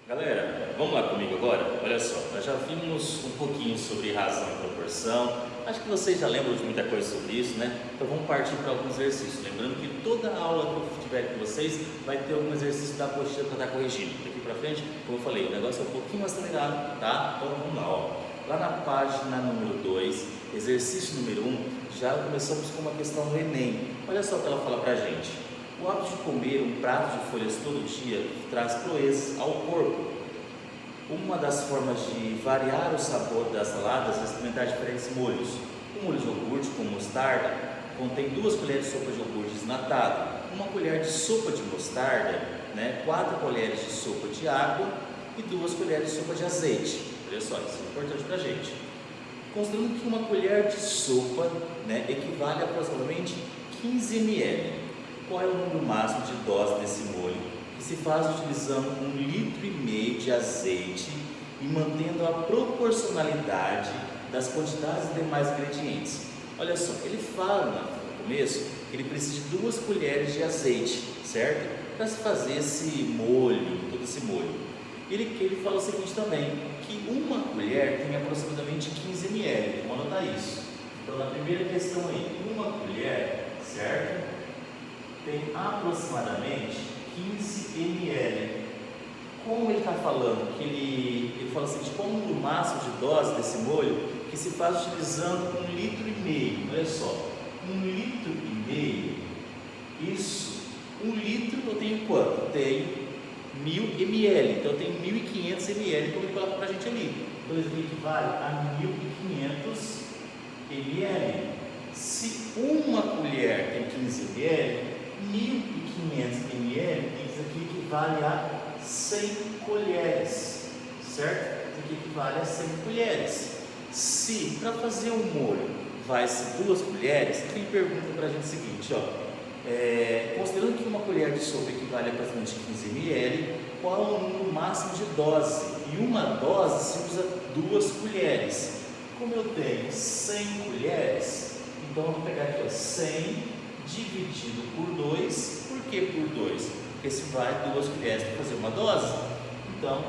Galera, vamos lá comigo agora? Olha só, nós já vimos um pouquinho sobre razão e proporção. Acho que vocês já lembram de muita coisa sobre isso, né? Então vamos partir para alguns exercícios. Lembrando que toda aula que eu tiver com vocês vai ter algum exercício da apostila para estar corrigindo. Daqui para frente, como eu falei, o negócio é um pouquinho acelerado, tá? Então vamos lá, ó. Lá na página número 2, exercício número 1, já começamos com uma questão do Enem. Olha só o que ela fala para a gente. O hábito de comer um prato de folhas todo dia traz proeza ao corpo. Uma das formas de variar o sabor das saladas é experimentar diferentes molhos. O molho de iogurte com mostarda contém 2 colheres de sopa de iogurte desnatado, 1 colher de sopa de mostarda, 4 colheres de sopa de água e 2 colheres de sopa de azeite. Olha só, isso é importante para a gente. Considerando que 1 colher de sopa equivale a aproximadamente 15 ml. Qual é o número máximo de dose desse molho, que se faz utilizando 1,5 litro de azeite e mantendo a proporcionalidade das quantidades de demais ingredientes? Olha só, ele fala no começo que ele precisa de 2 colheres de azeite, certo? Para se fazer esse molho, todo esse molho. Ele fala o seguinte também, que 1 colher tem aproximadamente 15 ml, vamos anotar isso. Então na primeira questão aí, 1 colher, certo? Tem aproximadamente 15 ml. Como ele está falando, que ele fala assim, qual o número máximo de dose desse molho, que se faz utilizando 1,5 litro. Olha só, 1,5 litro, isso, 1 litro eu tenho quanto? Eu tenho 1.000 ml, então eu tenho 1.500 ml, como ele coloca para a gente ali. Então isso equivale a 1.500 ml. Se 1 colher tem 15 ml, 1.500 ml, isso aqui equivale a 100 colheres, certo? Isso aqui equivale a 100 colheres. Se para fazer um molho vai-se 2 colheres, ele pergunta para a gente o seguinte, considerando que 1 colher de sopa equivale a aproximadamente 15 ml, qual é o número máximo de dose? E uma dose se usa 2 colheres. Como eu tenho 100 colheres, então eu vou pegar aqui 100 dividido por 2, por que por 2? Porque se vai 2 colheres para fazer uma dose, então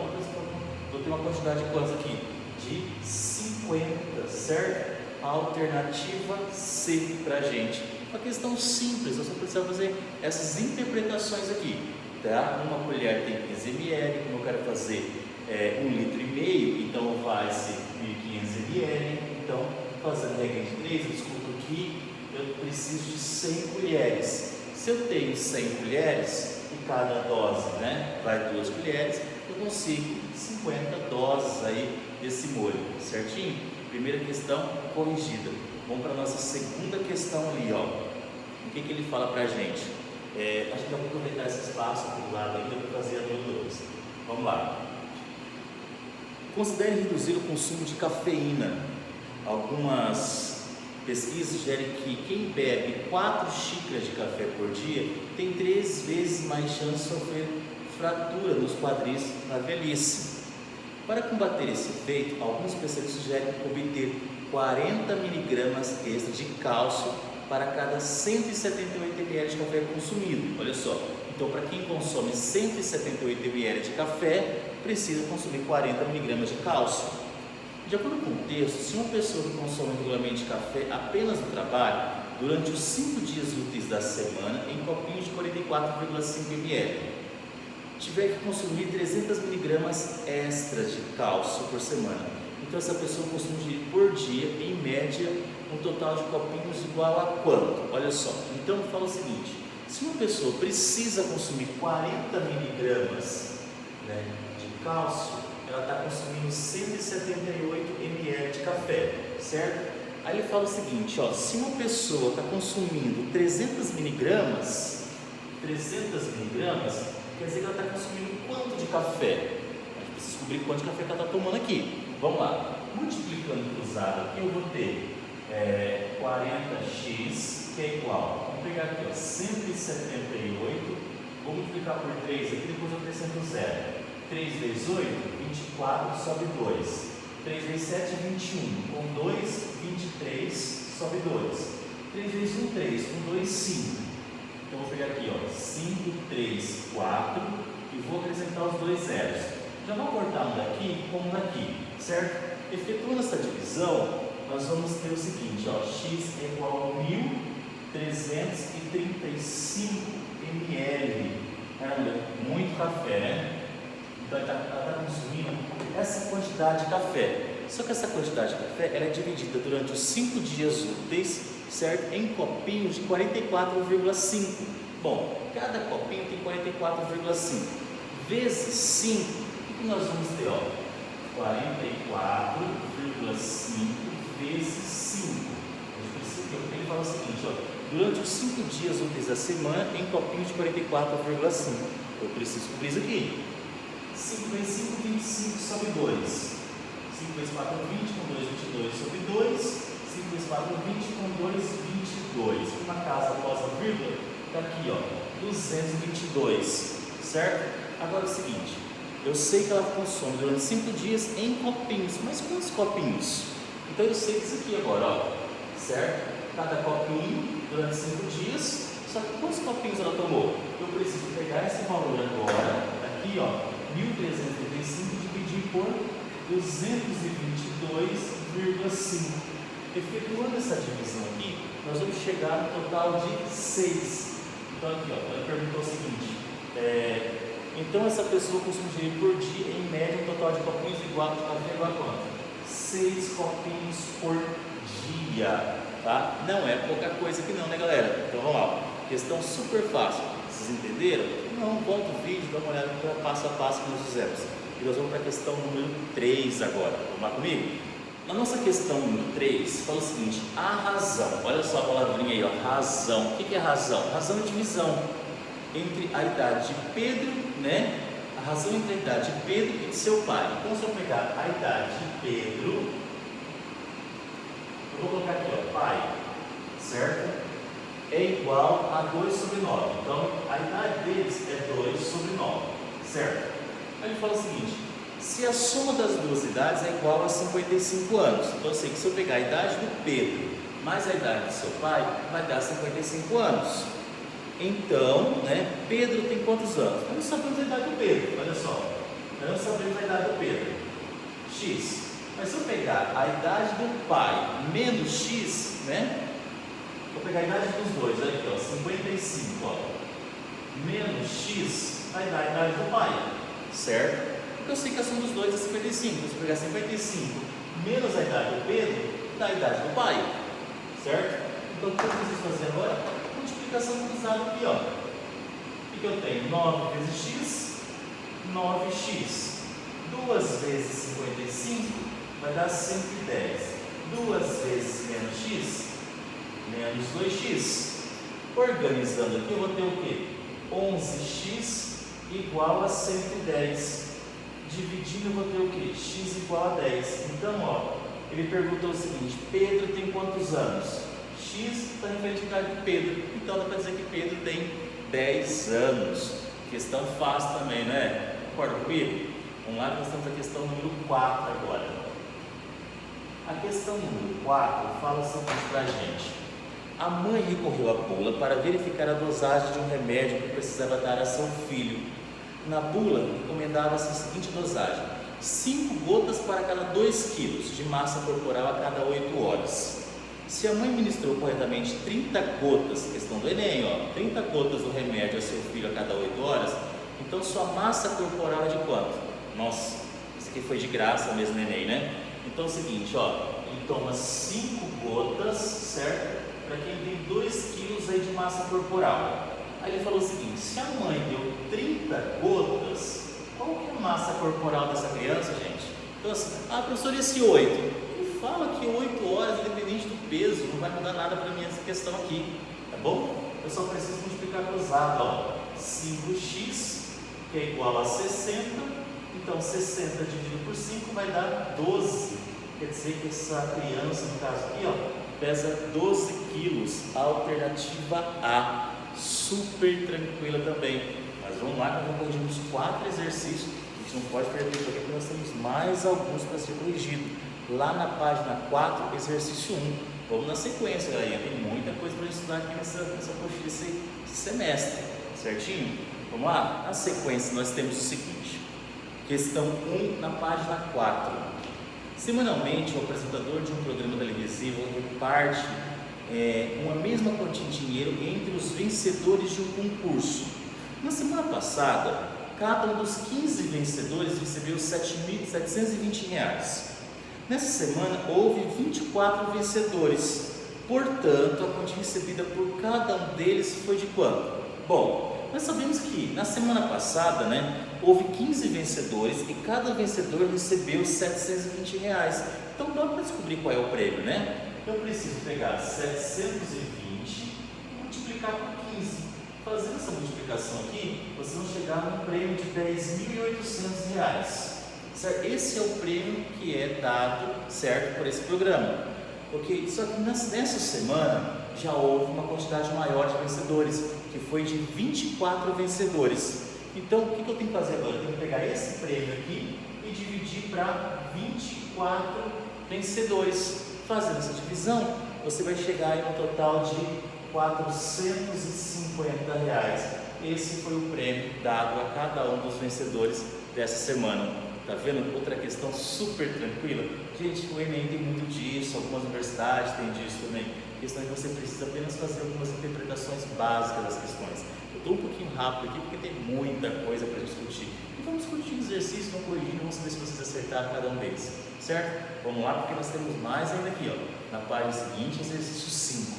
vou ter uma quantidade de quantos aqui? De 50, certo? Alternativa C para a gente. Uma questão simples, eu só preciso fazer essas interpretações aqui, tá? 1 colher tem 15 ml, como eu quero fazer 1,5 litro, então vai ser 1.500 ml, então fazendo a regra de 3, eu desculpo aqui, eu preciso de 100 colheres. Se eu tenho 100 colheres e cada dose vai 2 colheres, eu consigo 50 doses aí desse molho, certinho? Primeira questão corrigida. Vamos para a nossa segunda questão ali, ó. O que ele fala para a gente? Acho que eu vou aproveitar esse espaço aqui do lado ainda para fazer a número 2. Vamos lá. Considere reduzir o consumo de cafeína. Algumas pesquisas sugerem que quem bebe 4 xícaras de café por dia tem 3 vezes mais chance de sofrer fratura nos quadris na velhice. Para combater esse efeito, alguns especialistas sugerem obter 40 mg extra de cálcio para cada 178 ml de café consumido. Olha só, então para quem consome 178 ml de café, precisa consumir 40 mg de cálcio. De acordo com o texto, se uma pessoa que consome regularmente café apenas no trabalho, durante os 5 dias úteis da semana, em copinhos de 44,5 ml, tiver que consumir 300 mg extras de cálcio por semana, então essa pessoa consome por dia, em média, um total de copinhos igual a quanto? Olha só, então fala o seguinte, se uma pessoa precisa consumir 40 mg de cálcio, ela está consumindo 178 ml de café, certo? Aí ele fala o seguinte, se uma pessoa está consumindo 300 mg, quer dizer que ela está consumindo quanto de café? A gente precisa descobrir quanto de café que ela está tomando aqui. Vamos lá, multiplicando cruzado aqui, eu vou ter 40x, que é igual, vamos pegar aqui 178, vou multiplicar por 3 aqui, depois eu acrescento 0. 3 vezes 8, 24, sobe 2. 3 vezes 7, 21. Com 2, 23, sobe 2. 3 vezes 1, 3. Com 2, 5. Então, vou pegar aqui, 5, 3, 4. E vou acrescentar os 2 zeros. Já vou cortar um daqui com um daqui, certo? Efetuando essa divisão, nós vamos ter o seguinte, ó, x é igual a 1.335 ml. Caramba, muito café, né? Então ela está consumindo essa quantidade de café. Só que essa quantidade de café ela é dividida durante os 5 dias úteis, certo? Em copinhos de 44,5. Bom, cada copinho tem 44,5 vezes 5. O que nós vamos ter? 44,5 vezes 5. Ele fala o seguinte, ó, durante os 5 dias úteis da semana, em copinhos de 44,5. Eu preciso cobrir isso aqui. 5 vezes 5, 25 sobre 2. 5 vezes 4, 20, com 2, 22 sobre 2. 5 vezes 4, 20, com 2, 22. Uma casa após a vírgula, está aqui, ó, 222, certo? Agora é o seguinte, eu sei que ela consome durante 5 dias em copinhos, mas quantos copinhos? Então eu sei disso aqui agora, ó, certo? Cada copinho durante 5 dias, só que quantos copinhos ela tomou? Eu preciso pegar esse valor agora, aqui, ó, 1.335 dividir por 222,5. Efetuando essa divisão aqui, nós vamos chegar no total de 6. Então aqui, ó, ela perguntou o seguinte, então essa pessoa consome por dia, em média, um total de copinhos igual a quanto? 6 copinhos por dia, tá? Não é pouca coisa aqui não, né, galera? Então vamos lá, questão super fácil, vocês entenderam? Não, volta o vídeo, dá uma olhada no passo a passo que nós fizemos. E nós vamos para a questão número 3 agora, vamos lá comigo? Na nossa questão número 3, fala o seguinte, a razão, olha só a palavrinha aí, ó, razão. O que é razão? Razão é divisão entre a idade de Pedro, né? A razão entre a idade de Pedro e de seu pai. Então, se eu pegar a idade de Pedro, eu vou colocar aqui, ó, pai, certo? É igual a 2 sobre 9. Então, a idade deles é 2 sobre 9, certo? Aí ele fala o seguinte, se a soma das duas idades é igual a 55 anos, então eu sei que se eu pegar a idade do Pedro mais a idade do seu pai, vai dar 55 anos. Então, né, Pedro tem quantos anos? Nós não sabemos a idade do Pedro, olha só. Nós não sabemos a idade do Pedro. X. Mas se eu pegar a idade do pai menos X, né? Vou pegar a idade dos dois, olha aqui, ó, 55, ó. Menos X vai dar a idade do pai, certo? Porque eu sei que a soma dos dois é 55. Então, se eu pegar 55 menos a idade do Pedro, dá a idade do pai, certo? Então, o que eu preciso fazer agora? Multiplicação cruzada aqui, ó. O que eu tenho? 9 vezes x, 9x. 2 vezes 55 vai dar 110. 2 vezes menos x, menos 2x. Organizando aqui, eu vou ter o quê? 11x igual a 110. Dividindo, eu vou ter o quê? X igual a 10. Então, ó, ele perguntou o seguinte, Pedro tem quantos anos? X está referente à idade de Pedro, então dá para dizer que Pedro tem 10 anos. Questão fácil também, né? Concorda comigo? Vamos lá, nós estamos na questão número 4 agora. A questão número 4 fala o seguinte para a gente. A mãe recorreu à bula para verificar a dosagem de um remédio que precisava dar a seu filho. Na bula, recomendava-se a seguinte dosagem: 5 gotas para cada 2 quilos de massa corporal a cada 8 horas. Se a mãe ministrou corretamente 30 gotas, questão do Enem, ó, 30 gotas do remédio a seu filho a cada 8 horas, então sua massa corporal é de quanto? Nossa, isso aqui foi de graça mesmo no Enem, né? Então é o seguinte, ó, ele toma 5 gotas, certo? Para quem tem 2 quilos aí de massa corporal. Aí ele falou o seguinte, se a mãe deu 30 gotas, qual que é a massa corporal dessa criança, gente? Então assim, professor, e esse 8? Ele fala que 8 horas, independente do peso, não vai mudar nada para mim essa questão aqui, tá bom? Eu só preciso multiplicar cruzado, ó, 5x, que é igual a 60, então 60 dividido por 5 vai dar 12, quer dizer que essa criança, no caso aqui, ó, pesa 12 quilos, alternativa A, super tranquila também. Mas vamos lá, que nós vamos corrigir uns 4 exercícios, a gente não pode perder tempo aqui, porque nós temos mais alguns para ser corrigido. Lá na página 4, exercício 1, vamos na sequência, galera, tem muita coisa para estudar aqui nessa apostila desse semestre, certinho? Vamos lá? Na sequência nós temos o seguinte, Questão 1 na página 4. Semanalmente, o apresentador de um programa televisivo reparte uma mesma quantia de dinheiro entre os vencedores de um concurso. Na semana passada, cada um dos 15 vencedores recebeu R$ 7.720. Nessa semana, houve 24 vencedores. Portanto, a quantia recebida por cada um deles foi de quanto? Bom, nós sabemos que na semana passada, houve 15 vencedores e cada vencedor recebeu R$ 720. Então dá para descobrir qual é o prêmio, Eu preciso pegar 720 e multiplicar por 15. Fazendo essa multiplicação aqui, vocês vão chegar num prêmio de R$ 10.800. Certo? Esse é o prêmio que é dado, certo, por esse programa. Ok? Só que nessa semana já houve uma quantidade maior de vencedores, que foi de 24 vencedores. Então, o que eu tenho que fazer agora? Eu tenho que pegar esse prêmio aqui e dividir para 24 vencedores. Fazendo essa divisão, você vai chegar em um total de R$ 450. Esse foi o prêmio dado a cada um dos vencedores dessa semana. Tá vendo? Outra questão super tranquila. Gente, o Enem tem muito disso, algumas universidades têm disso também. A questão é que você precisa apenas fazer algumas interpretações básicas das questões. Eu estou um pouquinho rápido aqui porque tem muita coisa para discutir. E vamos discutir o exercício, vamos corrigir, vamos ver se vocês acertaram cada um deles. Certo? Vamos lá, porque nós temos mais ainda aqui, na página seguinte, exercício 5.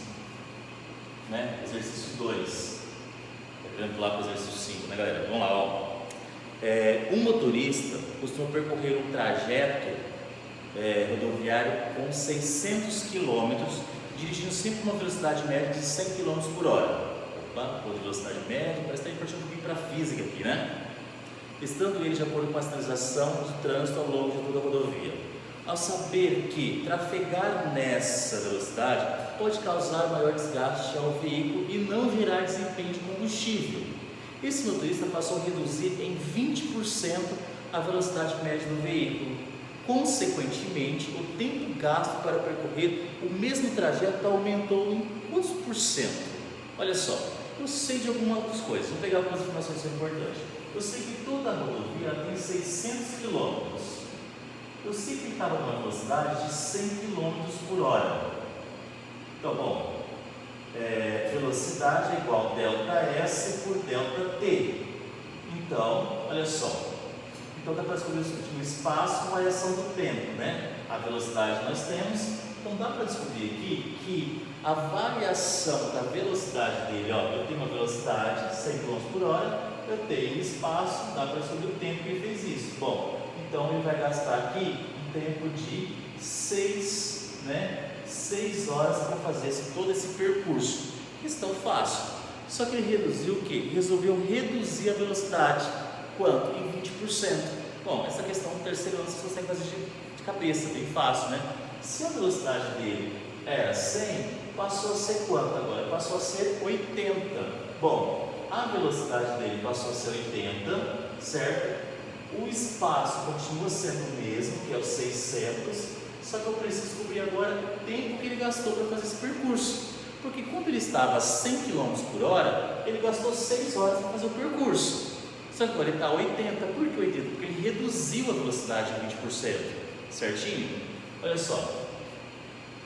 Exercício 2. Vamos lá para o exercício 5, galera? Vamos lá, um motorista costuma percorrer um trajeto rodoviário com 600 km, dirigindo sempre uma velocidade média de 100 km por hora. Opa, de velocidade média, parece que está partindo um pouquinho para a física aqui, Estando ele de acordo com a sinalização do trânsito ao longo de toda a rodovia. Ao saber que trafegar nessa velocidade pode causar maior desgaste ao veículo e não gerar desempenho de combustível, esse motorista passou a reduzir em 20% a velocidade média do veículo. Consequentemente, o tempo gasto para percorrer o mesmo trajeto aumentou em quantos por cento? Olha só, eu sei de algumas coisas, vou pegar algumas informações que são importantes. Eu sei que toda a rodovia tem 600 km. Eu sei que estava numa velocidade de 100 km por hora. Então, bom, velocidade é igual a ΔS por ΔT. Então, olha só. Então, dá para descobrir o espaço com a variação do tempo, A velocidade nós temos. Então, dá para descobrir aqui que a variação da velocidade dele, eu tenho uma velocidade 100 km por hora, eu tenho espaço, dá para descobrir o tempo que ele fez isso. Bom, então ele vai gastar aqui um tempo de 6 horas para fazer todo esse percurso. Questão fácil. Só que ele reduziu o quê? Resolveu reduzir a velocidade. Quanto? Em 20%. Bom, essa questão no terceiro ano você consegue fazer de cabeça, bem fácil, Se a velocidade dele era 100, passou a ser quanto agora? Passou a ser 80. Bom, a velocidade dele passou a ser 80, certo? O espaço continua sendo o mesmo, que é os 600, só que eu preciso descobrir agora o tempo que ele gastou para fazer esse percurso. Porque quando ele estava a 100 km por hora, ele gastou 6 horas para fazer o percurso. Só que agora ele está a 80. Por que 80? Porque ele reduziu a velocidade em 20%. Certinho? Olha só.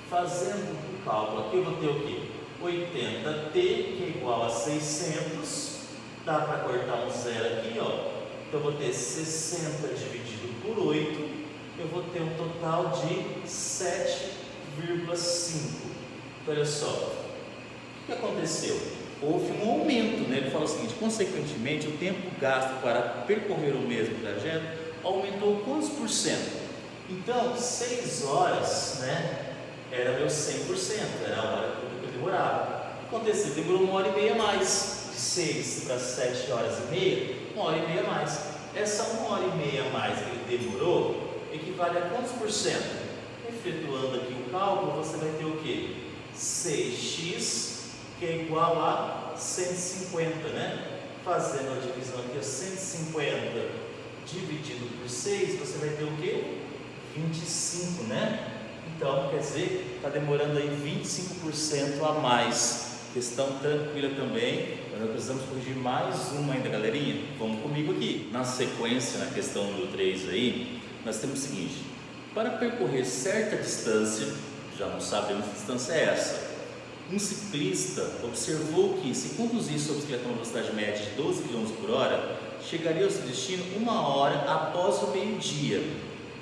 Fazendo o cálculo aqui, eu vou ter o quê? 80t, que é igual a 600. Dá para cortar um zero aqui, Então eu vou ter 60 dividido por 8. Eu vou ter um total de 7,5. Então, olha só. O que aconteceu? Houve um aumento, Ele falou o seguinte: consequentemente, o tempo gasto para percorrer o mesmo trajeto aumentou quantos por cento? Então, 6 horas, era meu 100%, era a hora que eu demorava. O que aconteceu? Demorou 1h30 a mais, de 6 para 7 horas e meia, 1h30 a mais. Essa 1h30 a mais que ele demorou equivale a quantos por cento? Efetuando aqui o cálculo, você vai ter o quê? 6x, que é igual a 150, Fazendo a divisão aqui, 150 dividido por 6, você vai ter o quê? 25, Então, quer dizer, está demorando aí 25% a mais. Questão tranquila também. nós precisamos corrigir mais uma ainda, galerinha. Vamos comigo aqui. Na sequência, na questão número 3 aí, nós temos o seguinte: para percorrer certa distância, já não sabemos que distância é essa, um ciclista observou que, se conduzisse sua bicicleta a uma velocidade média de 12 km por hora, chegaria ao seu destino 1 hora após o meio-dia,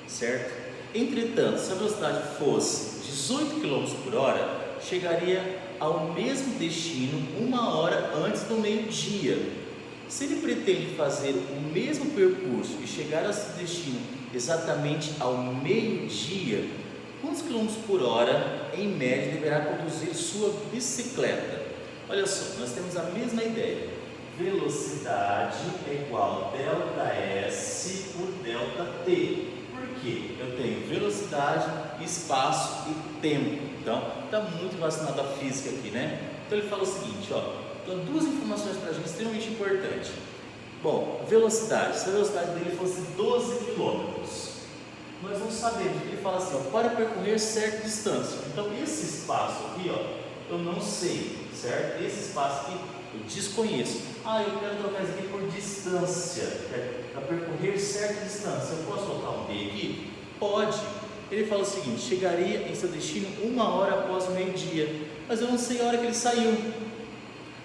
certo? Entretanto, se a velocidade fosse 18 km por hora, chegaria ao mesmo destino 1 hora antes do meio-dia. Se ele pretende fazer o mesmo percurso e chegar ao seu destino exatamente ao meio-dia, quantos quilômetros por hora, em média, deverá conduzir sua bicicleta? Olha só, nós temos a mesma ideia. Velocidade é igual a ΔS por ΔT. Por quê? Eu tenho velocidade, espaço e tempo. Então, está muito relacionado à física aqui, né? Então, ele fala o seguinte, ó. Então, duas informações para a gente extremamente importantes. Bom, velocidade. Se a velocidade dele fosse 12 km, nós não sabemos. Ele fala assim, ó, para percorrer certa distância. Então, esse espaço aqui, ó, eu não sei, certo? Esse espaço aqui eu desconheço. Eu quero trocar isso aqui por distância, para percorrer certa distância. Eu posso colocar um D aqui? Pode. Ele fala o seguinte: chegaria em seu destino 1 hora após o meio-dia, mas eu não sei a hora que ele saiu.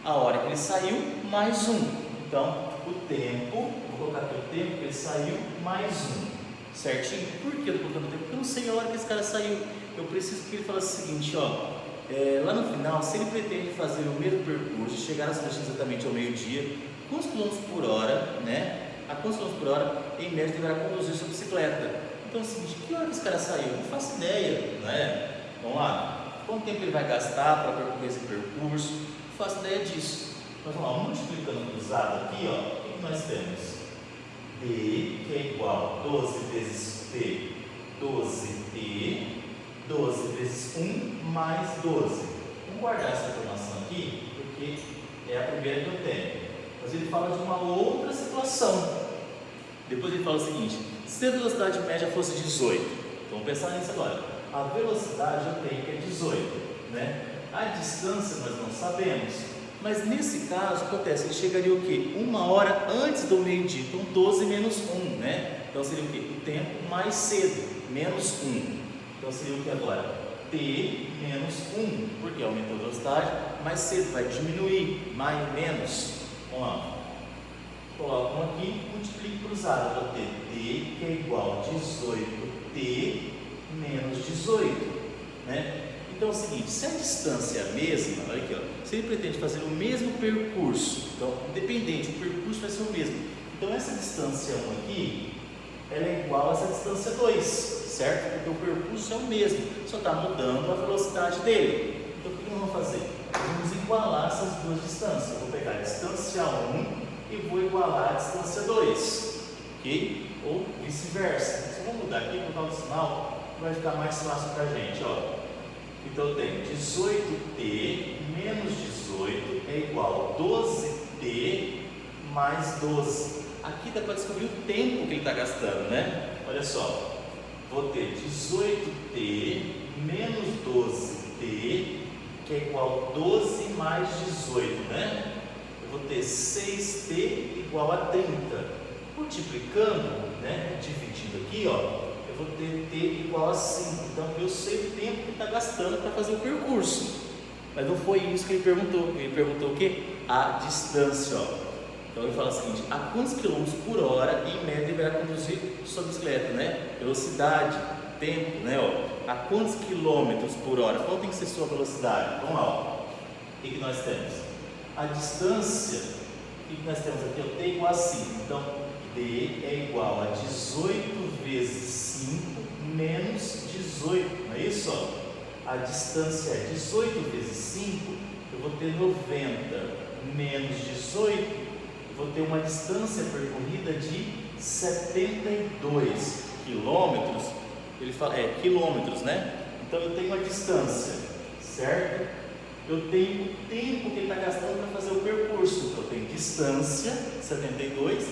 A hora que ele saiu, mais 1. Então, o tempo, vou colocar aqui o tempo que ele saiu, mais 1. Certinho? Por que eu estou colocando o tempo? Porque eu não sei a hora que esse cara saiu. Eu preciso que ele fale o seguinte, ó. Lá no final, se ele pretende fazer o mesmo percurso, chegar ao seu destino exatamente ao meio-dia, quantos quilômetros por hora, né? A quantos quilômetros por hora, em média, deverá conduzir sua bicicleta? Então é o seguinte, que hora que esse cara saiu? Não faço ideia, né? Vamos lá. Quanto tempo ele vai gastar para percorrer esse percurso? Não faço ideia disso. Mas vamos lá, multiplicando cruzado aqui, ó, o que nós temos? D, que é igual a 12 vezes P, 12T, 12 vezes 1 mais 12. Vamos guardar essa informação aqui, porque é a primeira que eu tenho. Mas ele fala de uma outra situação. Depois ele fala o seguinte: se a velocidade média fosse 18, vamos pensar nisso agora. A velocidade eu tenho que é 18, né? A distância nós não sabemos. Mas nesse caso, acontece, ele chegaria o quê? 1 hora antes do meio-dia. Então 12 menos 1, né? Então seria o quê? O tempo mais cedo, menos 1. Então seria o que agora? T menos 1, porque aumentou a velocidade, mais cedo, vai diminuir, mais menos. Vamos lá. Coloco um aqui, multiplico cruzado, eu vou ter T, que é igual a 18T menos 18, né? Então é o seguinte, se a distância é a mesma, olha aqui, ó, se ele pretende fazer o mesmo percurso, então, independente, o percurso vai ser o mesmo. Então essa distância 1 aqui, ela é igual a essa distância 2, certo? Porque o percurso é o mesmo, só está mudando a velocidade dele. Então o que nós vamos fazer? Vamos igualar essas duas distâncias. Eu vou pegar a distância 1 e vou igualar a distância 2, ok? Ou vice-versa. Se eu vou mudar aqui, colocar o sinal, vai ficar mais fácil para a gente, ó. Então eu tenho 18T menos 18 é igual a 12T mais 12. Aqui dá para descobrir o tempo que ele está gastando, né? Olha só, vou ter 18T menos 12T, que é igual a 12 mais 18, né? Eu vou ter 6T igual a 30. Multiplicando, né? Dividindo aqui, ó, eu vou ter T igual a 5. Então eu sei o tempo que está gastando para fazer o percurso. Mas não foi isso que ele perguntou. Ele perguntou o quê? A distância, ó. Então ele fala o seguinte: a quantos quilômetros por hora em média deverá conduzir sua bicicleta, né? Velocidade, tempo, né? Ó. A quantos quilômetros por hora? Qual tem que ser sua velocidade? Vamos lá, ó. O que nós temos? A distância, o que nós temos aqui? T igual a 5. Então D é igual a 18 vezes 5 menos 18. Não é isso? Ó? A distância é 18 vezes 5. Eu vou ter 90 menos 18. Vou ter uma distância percorrida de 72 quilômetros. Ele fala, quilômetros, né? Então eu tenho a distância, certo? Eu tenho o tempo que ele está gastando para fazer o percurso. Eu tenho distância, 72,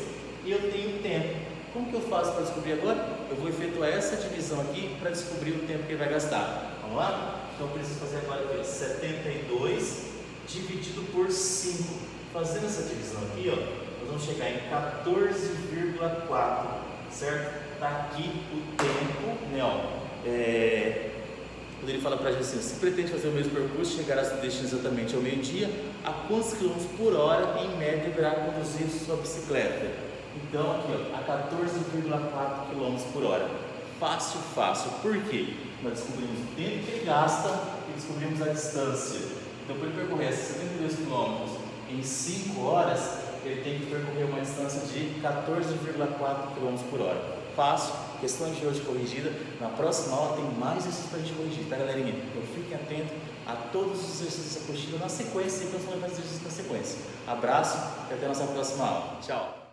e eu tenho tempo. Como que eu faço para descobrir agora? Eu vou efetuar essa divisão aqui para descobrir o tempo que ele vai gastar. Vamos lá? Então eu preciso fazer agora aqui, 72 dividido por 5. Fazendo essa divisão aqui, ó, nós vamos chegar em 14,4, certo? Tá aqui o tempo, né, ó, quando ele fala pra gente assim, se pretende fazer o mesmo percurso, chegar a seu destino exatamente ao meio-dia, a quantos quilômetros por hora, em média, deverá conduzir sua bicicleta? Então, aqui, ó, a 14,4 km por hora. Fácil, fácil. Por quê? Nós descobrimos o tempo que ele gasta e descobrimos a distância. Então, para ele percorrer esses 72 km em 5 horas, ele tem que percorrer uma distância de 14,4 km por hora. Fácil, questão de hoje corrigida. Na próxima aula tem mais exercícios para a gente corrigir, tá, galerinha? Então fiquem atentos a todos os exercícios dessa apostila na sequência, sempre nós vamos fazer exercícios na sequência. Abraço e até a nossa próxima aula. Tchau!